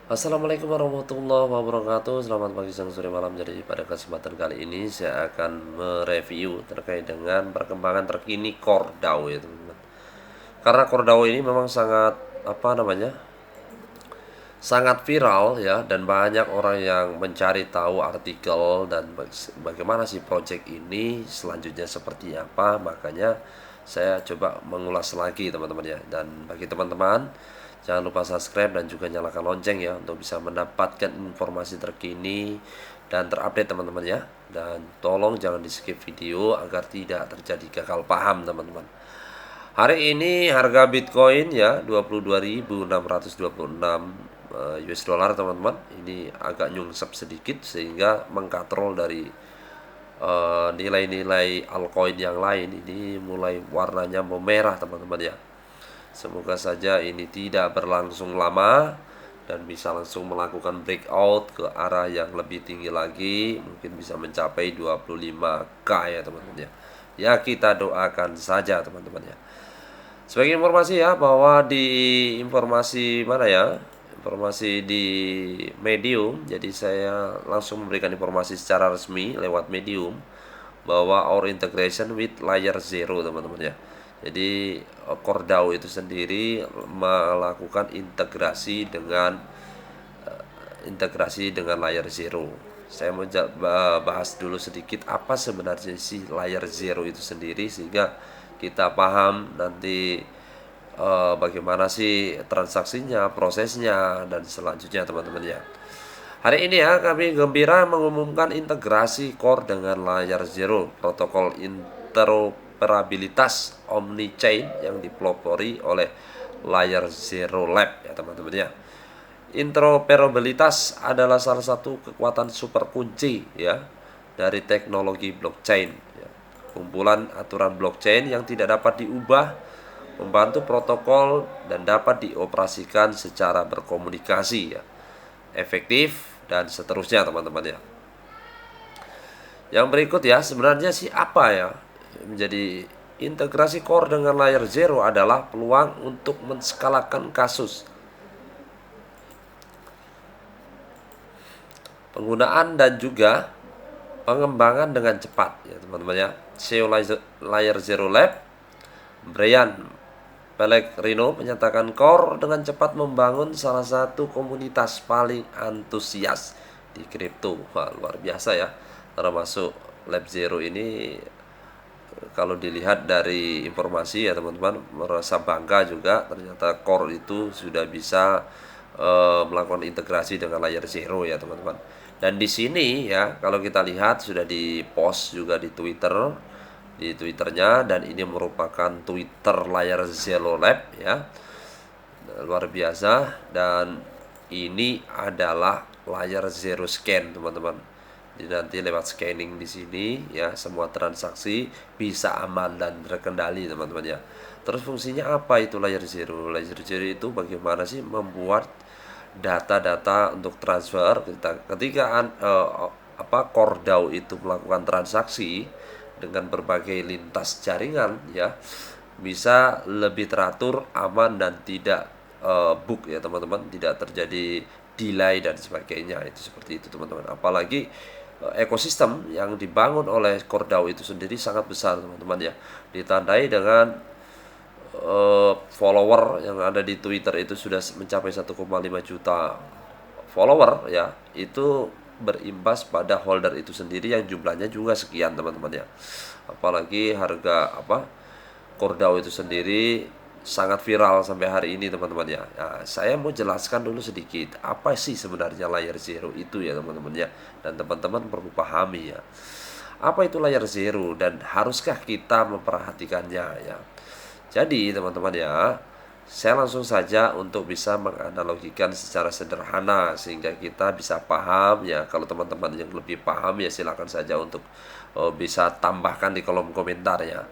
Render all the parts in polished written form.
Assalamualaikum warahmatullahi wabarakatuh. Selamat pagi, siang, sore, malam. Jadi pada kesempatan kali ini saya akan mereview terkait dengan perkembangan terkini Core DAO ya teman-teman. Karena Core DAO ini memang sangat sangat viral ya, dan banyak orang yang mencari tahu artikel dan bagaimana sih project ini selanjutnya seperti apa. Makanya saya coba mengulas lagi teman-teman ya. Dan bagi teman-teman, jangan lupa subscribe dan juga nyalakan lonceng ya untuk bisa mendapatkan informasi terkini dan terupdate teman-teman ya. Dan tolong jangan di skip video agar tidak terjadi gagal paham teman-teman. Hari ini harga Bitcoin ya 22.626 US dollar teman-teman. Ini agak nyungsep sedikit sehingga mengkatrol dari nilai-nilai altcoin yang lain. Ini mulai warnanya memerah teman-teman ya. Semoga saja ini tidak berlangsung lama dan bisa langsung melakukan breakout ke arah yang lebih tinggi lagi, mungkin bisa mencapai 25k ya teman-teman ya. Ya kita doakan saja teman-teman ya. Sebagai informasi ya, bahwa di informasi mana ya, informasi di Medium, jadi saya langsung memberikan informasi secara resmi lewat Medium bahwa our integration with layer zero teman-teman ya. Jadi Cordao itu sendiri melakukan integrasi dengan layer zero. Saya mau bahas dulu sedikit apa sebenarnya sih layer zero itu sendiri, sehingga kita paham nanti bagaimana sih transaksinya, prosesnya, dan selanjutnya teman-teman ya. Hari ini ya kami gembira mengumumkan integrasi Core dengan Layer Zero, protokol interoperabilitas omni-chain yang dipelopori oleh Layer Zero Lab ya teman-teman ya. Interoperabilitas adalah salah satu kekuatan super kunci ya dari teknologi blockchain ya. Kumpulan aturan blockchain yang tidak dapat diubah, membantu protokol dan dapat dioperasikan secara berkomunikasi ya, efektif dan seterusnya teman-teman ya. Yang berikut ya, sebenarnya sih apa ya menjadi integrasi Core dengan Layer Zero adalah peluang untuk menskalakan kasus, penggunaan dan juga pengembangan dengan cepat ya teman-teman ya. CEO Layer Zero Lab Brian Pellegrino menyatakan Core dengan cepat membangun salah satu komunitas paling antusias di kripto. Wah, luar biasa ya. Termasuk Lab Zero ini kalau dilihat dari informasi ya teman-teman, merasa bangga juga ternyata Core itu sudah bisa melakukan integrasi dengan Layer Zero ya teman-teman. Dan di sini ya kalau kita lihat sudah di post juga di Twitternya, dan ini merupakan Twitter Layer Zero Lab ya, luar biasa. Dan ini adalah Layer Zero Scan teman-teman. Jadi nanti lewat scanning di sini ya semua transaksi bisa aman dan terkendali teman-teman ya. Terus fungsinya apa itu Layer Zero? Layer Zero itu bagaimana sih membuat data-data untuk transfer ketika Core DAO itu melakukan transaksi dengan berbagai lintas jaringan ya, bisa lebih teratur, aman, dan tidak bug ya teman-teman, tidak terjadi delay dan sebagainya. Itu seperti itu teman-teman. Apalagi ekosistem yang dibangun oleh Core DAO itu sendiri sangat besar teman-teman ya, ditandai dengan follower yang ada di Twitter itu sudah mencapai 1,5 juta follower ya. Itu berimbas pada holder itu sendiri yang jumlahnya juga sekian teman-teman ya. Apalagi harga Cordao itu sendiri sangat viral sampai hari ini teman-teman ya. Nah, saya mau jelaskan dulu sedikit apa sih sebenarnya Layer Zero itu ya teman-teman ya, dan teman-teman perlu pahami ya apa itu Layer Zero dan haruskah kita memperhatikannya ya. Jadi teman-teman ya, saya langsung saja untuk bisa menganalogikan secara sederhana sehingga kita bisa paham ya. Kalau teman-teman yang lebih paham ya silakan saja untuk bisa tambahkan di kolom komentar ya.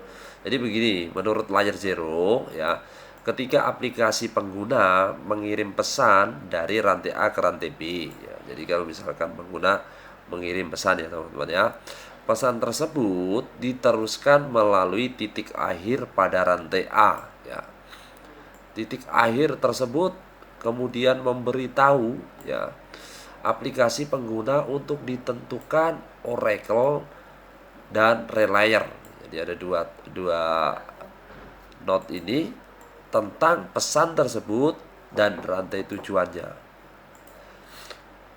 Jadi begini, menurut Layer Zero ya, ketika aplikasi pengguna mengirim pesan dari rantai A ke rantai B ya. Jadi kalau misalkan pengguna mengirim pesan ya teman-teman ya, pesan tersebut diteruskan melalui titik akhir pada rantai A ya. Titik akhir tersebut kemudian memberitahu ya aplikasi pengguna untuk ditentukan oracle dan relayer. Jadi ada dua node ini tentang pesan tersebut dan rantai tujuannya.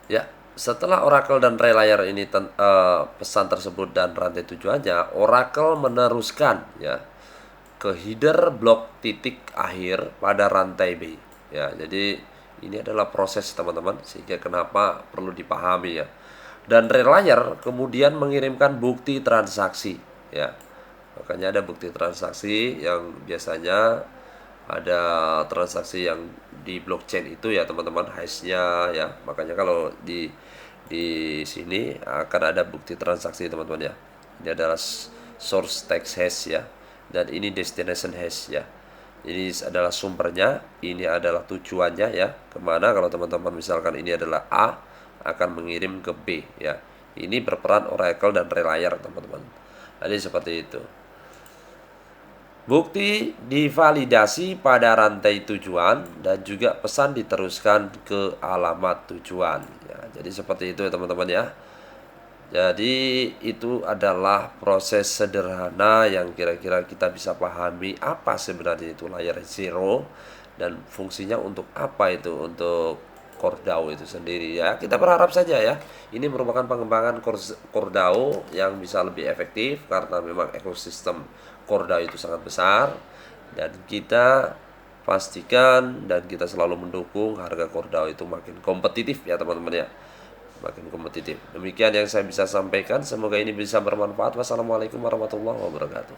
Ya, setelah oracle dan relayer ini pesan tersebut dan rantai tujuannya, oracle meneruskan ya ke header blok titik akhir pada rantai B. Ya, jadi ini adalah proses teman-teman, sehingga kenapa perlu dipahami ya. Dan relayer kemudian mengirimkan bukti transaksi ya. Makanya ada bukti transaksi yang biasanya ada transaksi yang di blockchain itu ya teman-teman, hash-nya ya. Makanya kalau di sini akan ada bukti transaksi teman-teman ya. Ini adalah source text hash ya, dan ini destination hash ya. Ini adalah sumbernya, ini adalah tujuannya ya, kemana. Kalau teman-teman misalkan ini adalah A, akan mengirim ke B ya. Ini berperan oracle dan relayer teman-teman. Jadi seperti itu. Bukti divalidasi pada rantai tujuan dan juga pesan diteruskan ke alamat tujuan ya. Jadi seperti itu ya teman-teman ya. Jadi itu adalah proses sederhana yang kira-kira kita bisa pahami apa sebenarnya itu layer zero dan fungsinya untuk apa itu untuk Core DAO itu sendiri ya. Kita berharap saja ya ini merupakan pengembangan Core DAO yang bisa lebih efektif, karena memang ekosistem Core DAO itu sangat besar, dan kita pastikan dan kita selalu mendukung harga Core DAO itu makin kompetitif ya teman-teman ya, makin kompetitif. Demikian yang saya bisa sampaikan, semoga ini bisa bermanfaat. Wassalamualaikum warahmatullahi wabarakatuh.